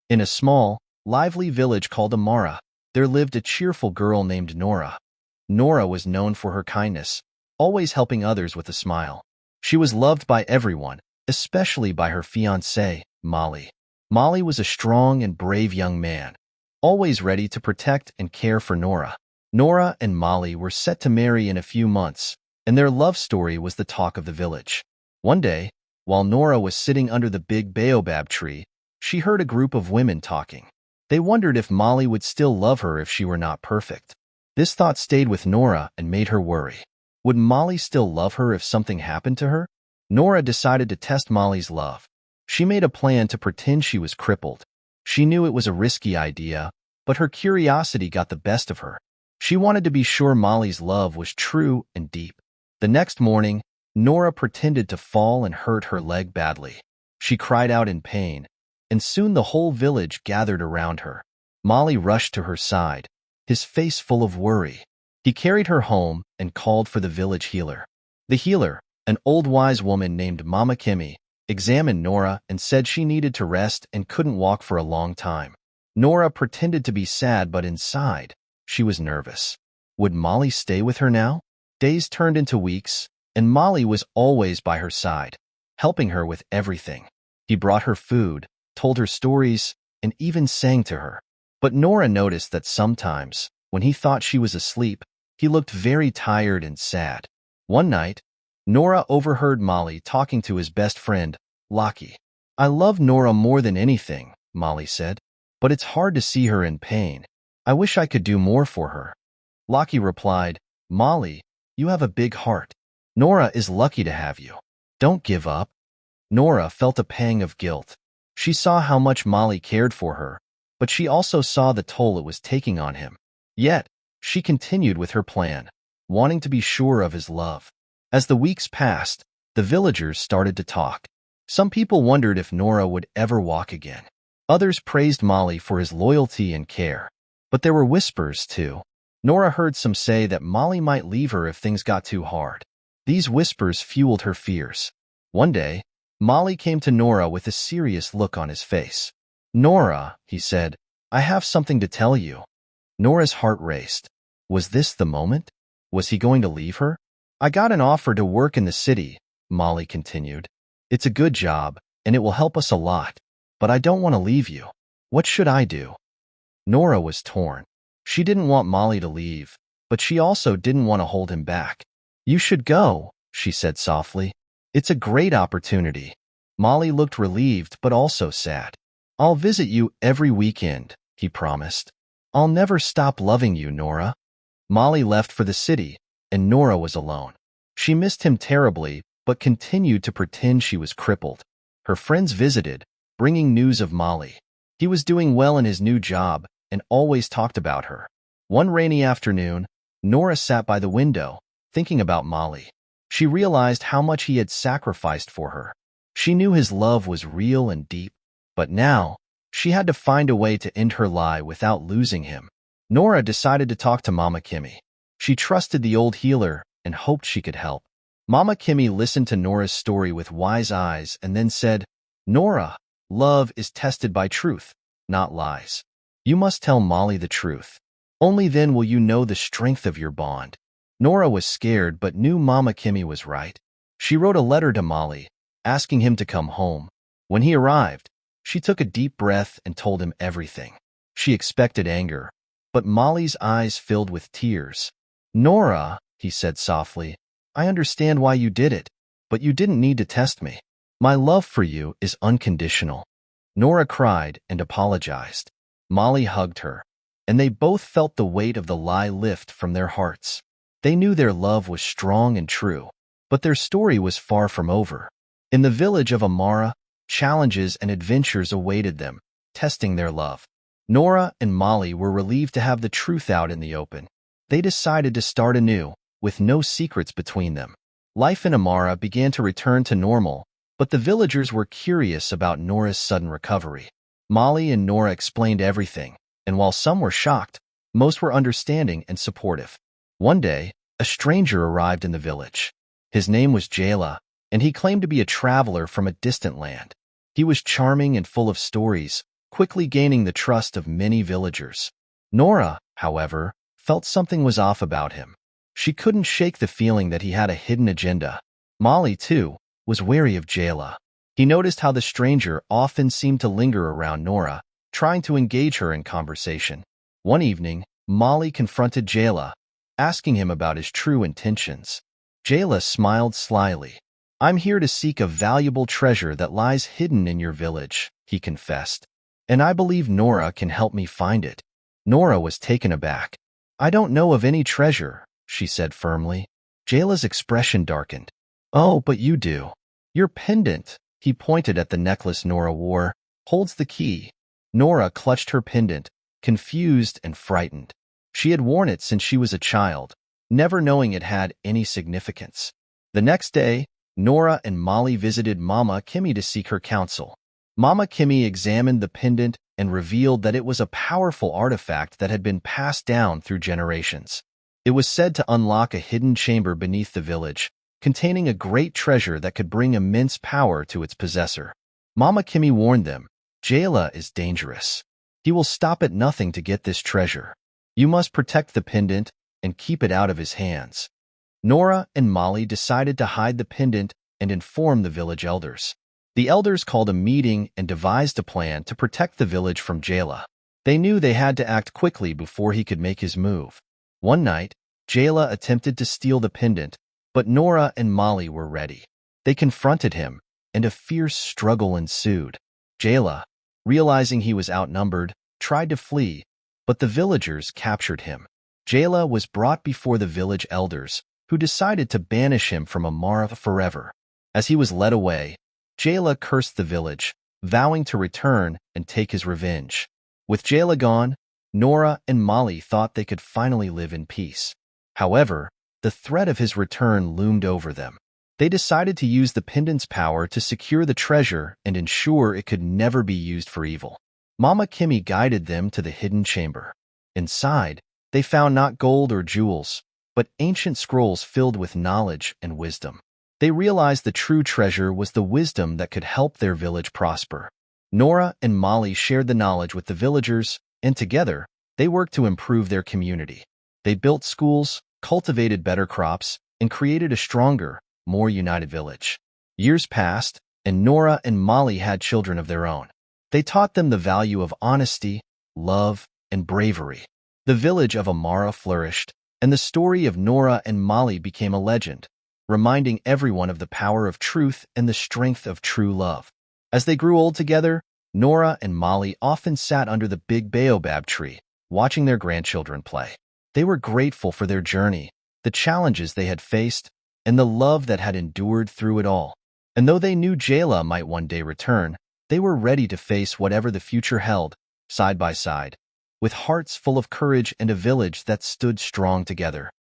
In a small, lively village called Amara, there lived a cheerful girl named Nora. Nora was known for her kindness, always helping others with a smile. She was loved by everyone, especially by her fiancé, Mali. Mali was a strong and brave young man, always ready to protect and care for Nora. Nora and Mali were set to marry in a few months, and their love story was the talk of the village. One day, while Nora was sitting under the big baobab tree, she heard a group of women talking. They wondered if Mali would still love her if she were not perfect. This thought stayed with Nora and made her worry. Would Mali still love her if something happened to her? Nora decided to test Mali's love. She made a plan to pretend she was crippled. She knew it was a risky idea, but her curiosity got the best of her. She wanted to be sure Mali's love was true and deep. The next morning, Nora pretended to fall and hurt her leg badly. She cried out in pain, and soon the whole village gathered around her. Mali rushed to her side, his face full of worry. He carried her home and called for the village healer. The healer, an old wise woman named Mama Kimmy, examined Nora and said she needed to rest and couldn't walk for a long time. Nora pretended to be sad, but inside, she was nervous. Would Mali stay with her now? Days turned into weeks, and Mali was always by her side, helping her with everything. He brought her food, told her stories, and even sang to her. But Nora noticed that sometimes, when he thought she was asleep, he looked very tired and sad. One night, Nora overheard Mali talking to his best friend, Laki. "I love Nora more than anything," Mali said, "but it's hard to see her in pain. I wish I could do more for her." Laki replied, "Mali, you have a big heart. Nora is lucky to have you. Don't give up." Nora felt a pang of guilt. She saw how much Mali cared for her, but she also saw the toll it was taking on him. Yet, she continued with her plan, wanting to be sure of his love. As the weeks passed, the villagers started to talk. Some people wondered if Nora would ever walk again. Others praised Mali for his loyalty and care. But there were whispers, too. Nora heard some say that Mali might leave her if things got too hard. These whispers fueled her fears. One day, Mali came to Nora with a serious look on his face. "Nora," he said, "I have something to tell you." Nora's heart raced. Was this the moment? Was he going to leave her? "I got an offer to work in the city," Mali continued. "It's a good job, and it will help us a lot. But I don't want to leave you. What should I do?" Nora was torn. She didn't want Mali to leave, but she also didn't want to hold him back. "You should go," she said softly. "It's a great opportunity." Mali looked relieved but also sad. "I'll visit you every weekend," he promised. "I'll never stop loving you, Nora." Mali left for the city, and Nora was alone. She missed him terribly, but continued to pretend she was crippled. Her friends visited, bringing news of Mali. He was doing well in his new job and always talked about her. One rainy afternoon, Nora sat by the window, thinking about Mali. She realized how much he had sacrificed for her. She knew his love was real and deep, but now, she had to find a way to end her lie without losing him. Nora decided to talk to Mama Kimmy. She trusted the old healer and hoped she could help. Mama Kimmy listened to Nora's story with wise eyes and then said, "Nora, love is tested by truth, not lies. You must tell Mali the truth. Only then will you know the strength of your bond." Nora was scared but knew Mama Kimmy was right. She wrote a letter to Mali, asking him to come home. When he arrived, she took a deep breath and told him everything. She expected anger, but Mali's eyes filled with tears. "Nora," he said softly, "I understand why you did it, but you didn't need to test me. My love for you is unconditional." Nora cried and apologized. Mali hugged her, and they both felt the weight of the lie lift from their hearts. They knew their love was strong and true, but their story was far from over. In the village of Amara, challenges and adventures awaited them, testing their love. Nora and Mali were relieved to have the truth out in the open. They decided to start anew, with no secrets between them. Life in Amara began to return to normal, but the villagers were curious about Nora's sudden recovery. Mali and Nora explained everything, and while some were shocked, most were understanding and supportive. One day, a stranger arrived in the village. His name was Jala, and he claimed to be a traveler from a distant land. He was charming and full of stories, quickly gaining the trust of many villagers. Nora, however, felt something was off about him. She couldn't shake the feeling that he had a hidden agenda. Mali, too, was wary of Jala. He noticed how the stranger often seemed to linger around Nora, trying to engage her in conversation. One evening, Mali confronted Jala, asking him about his true intentions. Jala smiled slyly. "I'm here to seek a valuable treasure that lies hidden in your village," he confessed. "And I believe Nora can help me find it." Nora was taken aback. "I don't know of any treasure," she said firmly. Jala's expression darkened. "Oh, but you do. Your pendant," he pointed at the necklace Nora wore, "holds the key." Nora clutched her pendant, confused and frightened. She had worn it since she was a child, never knowing it had any significance. The next day, Nora and Mali visited Mama Kimmy to seek her counsel. Mama Kimmy examined the pendant and revealed that it was a powerful artifact that had been passed down through generations. It was said to unlock a hidden chamber beneath the village, containing a great treasure that could bring immense power to its possessor. Mama Kimmy warned them, "Jala is dangerous. He will stop at nothing to get this treasure. You must protect the pendant and keep it out of his hands." Nora and Mali decided to hide the pendant and inform the village elders. The elders called a meeting and devised a plan to protect the village from Jala. They knew they had to act quickly before he could make his move. One night, Jala attempted to steal the pendant, but Nora and Mali were ready. They confronted him, and a fierce struggle ensued. Jala, realizing he was outnumbered, tried to flee, but the villagers captured him. Jala was brought before the village elders, who decided to banish him from Amara forever. As he was led away, Jala cursed the village, vowing to return and take his revenge. With Jala gone, Nora and Mali thought they could finally live in peace. However, the threat of his return loomed over them. They decided to use the pendant's power to secure the treasure and ensure it could never be used for evil. Mama Kimmy guided them to the hidden chamber. Inside, they found not gold or jewels, but ancient scrolls filled with knowledge and wisdom. They realized the true treasure was the wisdom that could help their village prosper. Nora and Mali shared the knowledge with the villagers, and together, they worked to improve their community. They built schools, cultivated better crops, and created a stronger, more united village. Years passed, and Nora and Mali had children of their own. They taught them the value of honesty, love, and bravery. The village of Amara flourished, and the story of Nora and Mali became a legend, reminding everyone of the power of truth and the strength of true love. As they grew old together, Nora and Mali often sat under the big baobab tree, watching their grandchildren play. They were grateful for their journey, the challenges they had faced, and the love that had endured through it all. And though they knew Jala might one day return, they were ready to face whatever the future held, side by side, with hearts full of courage and a village that stood strong together.